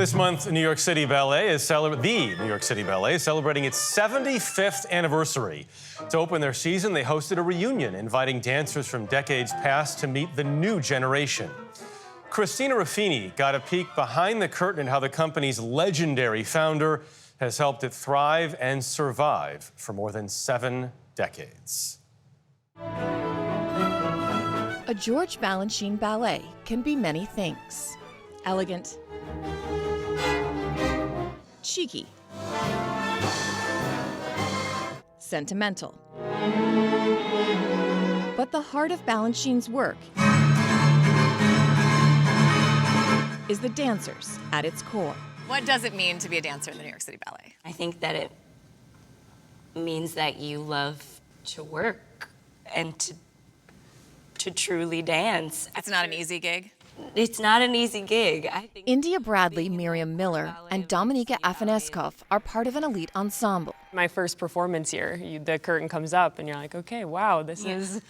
This month, the New York City Ballet is celebrating its 75th anniversary. To open their season, they hosted a reunion, inviting dancers from decades past to meet the new generation. Christina Ruffini got a peek behind the curtain at how the company's legendary founder has helped it thrive and survive for more than 7 decades. A George Balanchine ballet can be many things. Elegant, cheeky, sentimental. But the heart of Balanchine's work is the dancers at its core. What does it mean to be a dancer in the New York City Ballet? I think that it means that you love to work and to truly dance. It's not an easy gig. It's not an easy gig. I think India Bradley, Miriam Miller, and Dominika Afaneskov are part of an elite ensemble. My first performance here, the curtain comes up and you're like, okay, wow, this is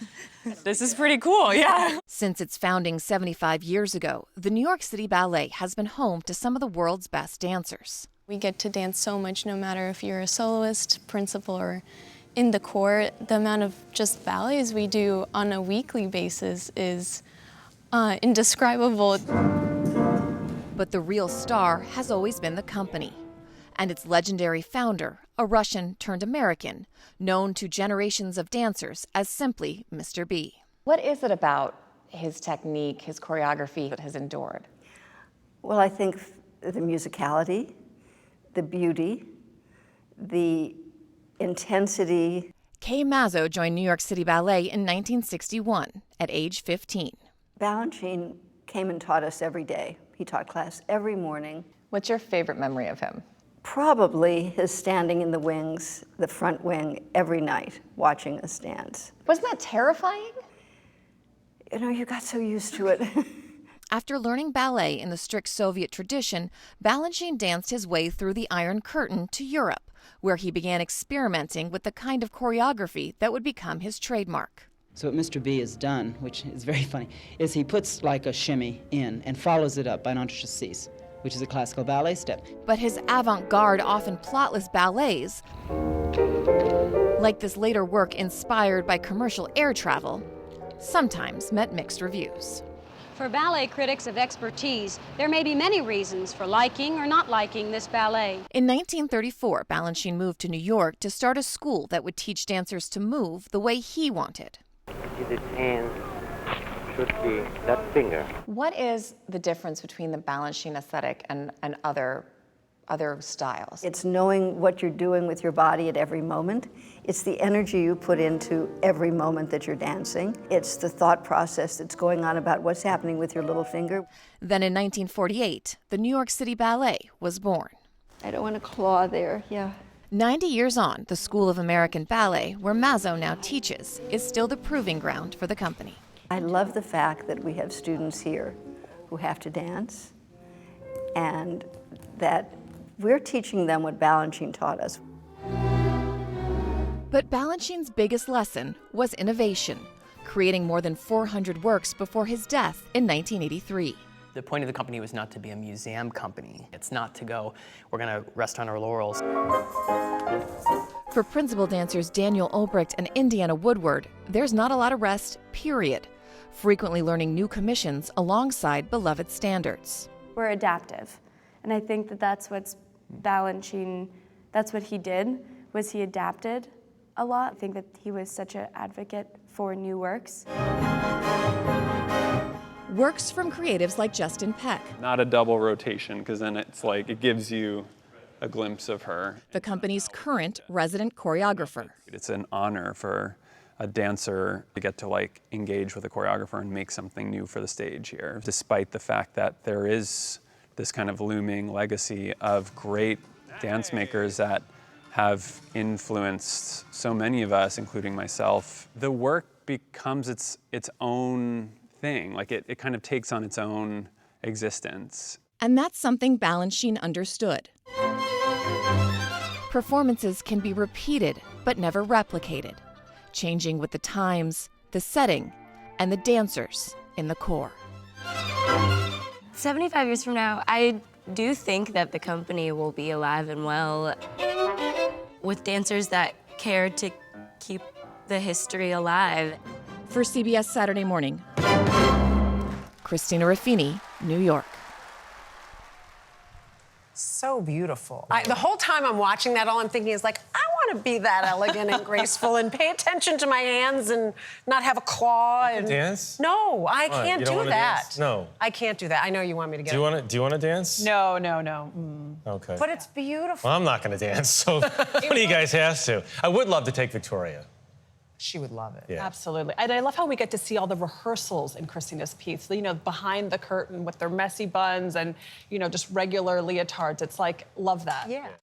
pretty cool, yeah. Since its founding 75 years ago, the New York City Ballet has been home to some of the world's best dancers. We get to dance so much, no matter if you're a soloist, principal, or in the corps. The amount of just ballets we do on a weekly basis is indescribable. But the real star has always been the company and its legendary founder, a Russian-turned-American, known to generations of dancers as simply Mr. B. What is it about his technique, his choreography that has endured? Well, I think the musicality, the beauty, the intensity. Kay Mazzo joined New York City Ballet in 1961 at age 15. Balanchine came and taught us every day. He taught class every morning. What's your favorite memory of him? Probably his standing in the wings, the front wing, every night, watching us dance. Wasn't that terrifying? You know, you got so used to it. After learning ballet in the strict Soviet tradition, Balanchine danced his way through the Iron Curtain to Europe, where he began experimenting with the kind of choreography that would become his trademark. So what Mr. B has done, which is very funny, is he puts like a shimmy in and follows it up by an entrechatsis, which is a classical ballet step. But his avant-garde, often plotless ballets, like this later work inspired by commercial air travel, sometimes met mixed reviews. For ballet critics of expertise, there may be many reasons for liking or not liking this ballet. In 1934, Balanchine moved to New York to start a school that would teach dancers to move the way he wanted. His hand should be that finger. What is the difference between the Balanchine aesthetic and other styles? It's knowing what you're doing with your body at every moment. It's the energy you put into every moment that you're dancing. It's the thought process that's going on about what's happening with your little finger. Then in 1948, the New York City Ballet was born. I don't want to claw there, yeah. 90 years on, the School of American Ballet, where Mazzo now teaches, is still the proving ground for the company. I love the fact that we have students here who have to dance and that we're teaching them what Balanchine taught us. But Balanchine's biggest lesson was innovation, creating more than 400 works before his death in 1983. The point of the company was not to be a museum company. It's not to go, we're going to rest on our laurels. For principal dancers Daniel Olbricht and Indiana Woodward, there's not a lot of rest, period, frequently learning new commissions alongside beloved standards. We're adaptive, and I think that that's what's Balanchine, that's what he did, was he adapted a lot. I think that he was such an advocate for new works. Works from creatives like Justin Peck. Not a double rotation, because then it's like it gives you a glimpse of her. The company's current resident choreographer. It's an honor for a dancer to get to engage with a choreographer and make something new for the stage here, despite the fact that there is this kind of looming legacy of great dance makers that have influenced so many of us, including myself. The work becomes its own thing. It kind of takes on its own existence. And that's something Balanchine understood. Performances can be repeated, but never replicated, changing with the times, the setting, and the dancers in the core. 75 years from now, I do think that the company will be alive and well with dancers that care to keep the history alive. For CBS Saturday Morning, Christina Ruffini, New York. So beautiful. The whole time I'm watching that, all I'm thinking is like, I want to be that elegant and graceful and pay attention to my hands and not have a claw. You can dance? No, I What, can't you don't do wanna that. dance? No. I can't do that. I know you want me to get Do you want to dance? No. Okay. But it's beautiful. Well, I'm not going to dance, so one of you guys has to. I would love to take Victoria. She would love it. Yeah. Absolutely. And I love how we get to see all the rehearsals in Christina's piece, you know, behind the curtain with their messy buns and, you know, just regular leotards. It's like, love that. Yeah.